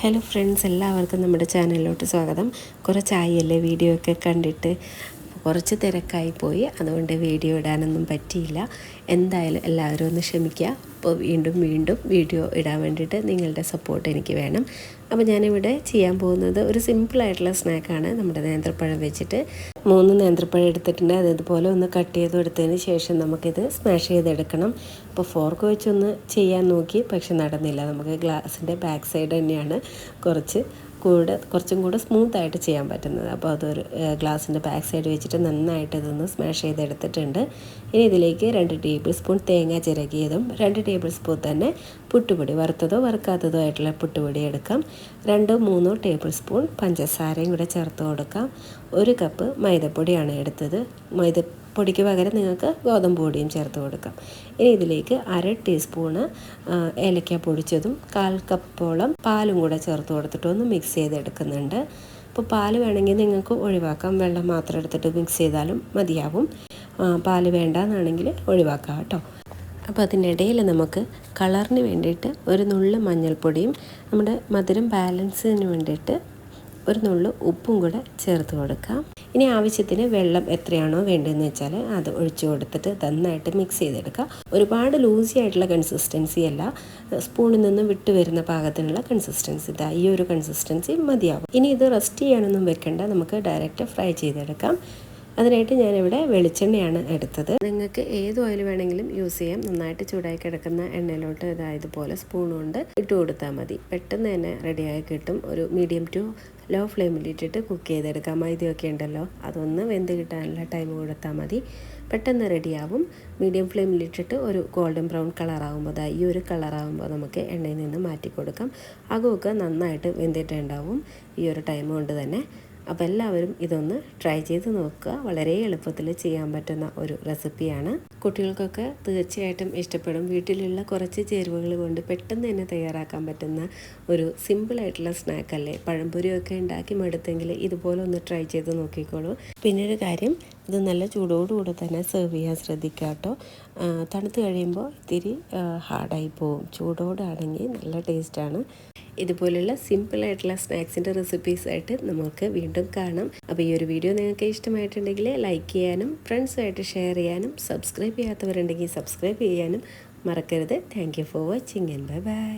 Hello friends, എല്ലാവർക്കും നമ്മുടെ ചാനലിലോട്ട് സ്വാഗതം. കുറച്ചായല്ലേ വീഡിയോ ഒക്കെ കണ്ടിട്ട്, കുറച്ച് തിരക്കായി പോയി, അതുകൊണ്ട് വീഡിയോ ഇടാനൊന്നും പറ്റിയില്ല. എന്തായാലും എല്ലാവരും ഒന്ന് ക്ഷമിക്കുക. അപ്പോൾ വീണ്ടും വീഡിയോ ഇടാൻ വേണ്ടിയിട്ട് നിങ്ങളുടെ സപ്പോർട്ട് എനിക്ക് വേണം. അപ്പോൾ ഞാനിവിടെ ചെയ്യാൻ പോകുന്നത് ഒരു സിമ്പിളായിട്ടുള്ള സ്നാക്കാണ്. നമ്മുടെ നേന്ത്രപ്പഴം വെച്ചിട്ട് 3 നേന്ത്രപ്പഴം എടുത്തിട്ടുണ്ട്. അതുപോലെ ഒന്ന് കട്ട് ചെയ്ത് എടുത്തതിന് ശേഷം നമുക്കിത് സ്മാഷ് ചെയ്തെടുക്കണം. അപ്പോൾ ഫോർക്ക് വെച്ചൊന്ന് ചെയ്യാൻ നോക്കി, പക്ഷെ നടന്നില്ല. നമുക്ക് ഗ്ലാസിൻ്റെ ബാക്ക് സൈഡ് തന്നെയാണ് കുറച്ചും കൂടെ സ്മൂത്തായിട്ട് ചെയ്യാൻ പറ്റുന്നത്. അപ്പോൾ അതൊരു ഗ്ലാസിൻ്റെ ബാക്ക് സൈഡ് വെച്ചിട്ട് നന്നായിട്ട് ഇതൊന്ന് സ്മാഷ് ചെയ്തെടുത്തിട്ടുണ്ട്. ഇനി ഇതിലേക്ക് 2 ടേബിൾ സ്പൂൺ തേങ്ങ ചിരകിയതും 2 ടേബിൾ സ്പൂൺ തന്നെ പുട്ടുപൊടി, വറുത്തതോ വറുക്കാത്തതോ ആയിട്ടുള്ള പുട്ടുപൊടി എടുക്കാം. 2-3 ടേബിൾ സ്പൂൺ പഞ്ചസാരയും കൂടെ ചേർത്ത് കൊടുക്കാം. 1 കപ്പ് മൈദപ്പൊടിയാണ് എടുത്തത്. മൈദപ്പൊടിക്ക് പകരം നിങ്ങൾക്ക് ഗോതമ്പ് പൊടിയും ചേർത്ത് കൊടുക്കാം. ഇനി ഇതിലേക്ക് 1/2 ടീസ്പൂണ് ഏലക്ക പൊടിച്ചതും 1/4 കപ്പോളം പാലും കൂടെ ചേർത്ത് കൊടുത്തിട്ട് ഒന്ന് മിക്സ് ചെയ്തെടുക്കുന്നുണ്ട്. അപ്പോൾ പാൽ വേണമെങ്കിൽ നിങ്ങൾക്ക് ഒഴിവാക്കാം, വെള്ളം മാത്രം എടുത്തിട്ട് മിക്സ് ചെയ്താലും മതിയാവും. പാൽ വേണ്ടാന്നാണെങ്കിൽ ഒഴിവാക്കാം കേട്ടോ. അപ്പോൾ അതിനിടയിൽ നമുക്ക് കളറിന് വേണ്ടിയിട്ട് ഒരു നുള്ള് മഞ്ഞൾപ്പൊടിയും നമ്മുടെ മധുരം ബാലൻസിന് വേണ്ടിയിട്ട് ഒരു നുള്ള് ഉപ്പും കൂടെ ചേർത്ത് കൊടുക്കാം. ഇനി ആവശ്യത്തിന് വെള്ളം എത്രയാണോ വേണ്ടതെന്ന് വെച്ചാൽ അത് ഒഴിച്ചു കൊടുത്തിട്ട് നന്നായിട്ട് മിക്സ് ചെയ്തെടുക്കുക. ഒരുപാട് ലൂസി ആയിട്ടുള്ള കൺസിസ്റ്റൻസി അല്ല, സ്പൂണിൽ നിന്ന് വിട്ട് വരുന്ന പാകത്തിനുള്ള കൺസിസ്റ്റൻസി. ഇതാ ഈ ഒരു കൺസിസ്റ്റൻസി മതിയാവും. ഇനി ഇത് റെസ്റ്റ് ചെയ്യാനൊന്നും വെക്കേണ്ട, നമുക്ക് ഡയറക്റ്റ് ഫ്രൈ ചെയ്തെടുക്കാം. അതിനായിട്ട് ഞാനിവിടെ വെളിച്ചെണ്ണയാണ് എടുത്തത്. നിങ്ങൾക്ക് ഏത് ഓയിൽ വേണമെങ്കിലും യൂസ് ചെയ്യാം. നന്നായിട്ട് ചൂടായി കിടക്കുന്ന എണ്ണയിലോട്ട് ഇതുപോലെ സ്പൂൺ കൊണ്ട് ഇട്ട് കൊടുത്താൽ മതി. പെട്ടെന്ന് തന്നെ റെഡിയായി കിട്ടും. ഒരു മീഡിയം ടു ലോ ഫ്ലെയിമിൽ ഇട്ടിട്ട് കുക്ക് ചെയ്തെടുക്കാം. മൈദയൊക്കെ ഉണ്ടല്ലോ, അതൊന്ന് വെന്ത് കിട്ടാനുള്ള ടൈം കൊടുത്താൽ മതി. പെട്ടെന്ന് റെഡിയാവും. മീഡിയം ഫ്ലെയിമിലിട്ടിട്ട് ഒരു ഗോൾഡൻ ബ്രൗൺ കളറാകുമ്പോൾ, ഈ ഒരു കളറാകുമ്പോൾ നമുക്ക് എണ്ണയിൽ നിന്ന് മാറ്റി കൊടുക്കാം. അകമൊക്കെ നന്നായിട്ട് വെന്തിട്ടുണ്ടാവും ഈ ഒരു ടൈം കൊണ്ട് തന്നെ. അപ്പോൾ എല്ലാവരും ഇതൊന്ന് ട്രൈ ചെയ്ത് നോക്കുക. വളരെ എളുപ്പത്തിൽ ചെയ്യാൻ പറ്റുന്ന ഒരു റെസിപ്പിയാണ്. കുട്ടികൾക്കൊക്കെ തീർച്ചയായിട്ടും ഇഷ്ടപ്പെടും. വീട്ടിലുള്ള കുറച്ച് ചേരുവകൾ കൊണ്ട് പെട്ടെന്ന് തന്നെ തയ്യാറാക്കാൻ പറ്റുന്ന ഒരു സിമ്പിളായിട്ടുള്ള സ്നാക്കല്ലേ. പഴംപൊരിയൊക്കെ ഉണ്ടാക്കി മടുത്തെങ്കിൽ ഇതുപോലെ ഒന്ന് ട്രൈ ചെയ്ത് നോക്കിക്കോളൂ. പിന്നൊരു കാര്യം, ഇത് നല്ല ചൂടോടുകൂടെ തന്നെ സെർവ് ചെയ്യാൻ ശ്രദ്ധിക്കുക കേട്ടോ. തണുത്ത് കഴിയുമ്പോൾ ഇത്തിരി ഹാർഡായി പോവും. ചൂടോടാണെങ്കിൽ നല്ല ടേസ്റ്റാണ്. ഇതുപോലുള്ള സിമ്പിളായിട്ടുള്ള സ്നാക്സിൻ്റെ റെസിപ്പീസായിട്ട് നമുക്ക് വീണ്ടും കാണാം. അപ്പോൾ ഈ ഒരു വീഡിയോ നിങ്ങൾക്ക് ഇഷ്ടമായിട്ടുണ്ടെങ്കിൽ ലൈക്ക് ചെയ്യാനും ഫ്രണ്ട്സുമായിട്ട് ഷെയർ ചെയ്യാനും സബ്സ്ക്രൈബ് ചെയ്യാത്തവരുണ്ടെങ്കിൽ സബ്സ്ക്രൈബ് ചെയ്യാനും മറക്കരുത്. Thank you for watching and bye bye.